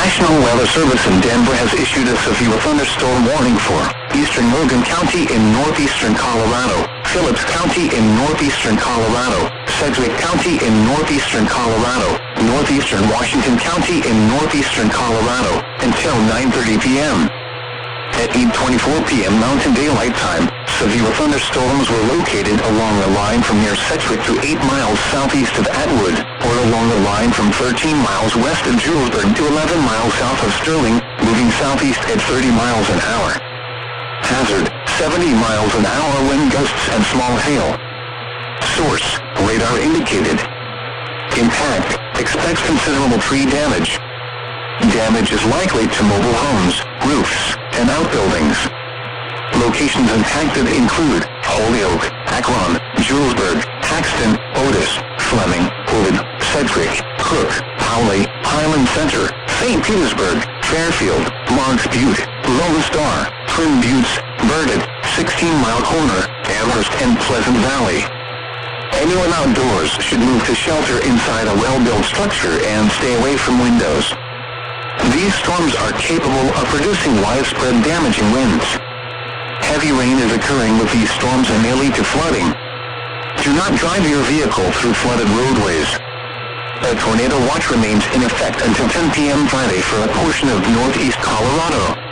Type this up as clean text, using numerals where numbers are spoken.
National Weather Service in Denver has issued a severe thunderstorm warning for eastern Logan County in northeastern Colorado, Phillips County in northeastern Colorado, Sedgwick County in northeastern Colorado, northeastern Washington County in northeastern Colorado, until 9:30 p.m. At 8:24 p.m. Mountain Daylight Time, severe thunderstorms were located along the line from near Sedgwick to 8 miles southeast of Atwood, or along the line from 13 miles west of Julesburg to 11 miles south of Sterling, moving southeast at 30 miles an hour. Hazard, 70 miles an hour wind gusts and small hail. Source, radar indicated. Impact, expects considerable tree damage. Damage is likely to mobile homes, roofs, and outbuildings. Locations impacted include Holyoke, Akron, Julesburg, Paxton, Otis, Fleming, Hood, Sedgwick, Cook, Powley, Highland Center, St. Petersburg, Fairfield, Marks Butte, Lone Star, Twin Buttes, Burdett, 16-Mile Corner, Amherst, and Pleasant Valley. Anyone outdoors should move to shelter inside a well-built structure and stay away from windows. These storms are capable of producing widespread damaging winds. Heavy rain is occurring with these storms and may lead to flooding. Do not drive your vehicle through flooded roadways. A tornado watch remains in effect until 10 p.m. Friday for a portion of northeast Colorado.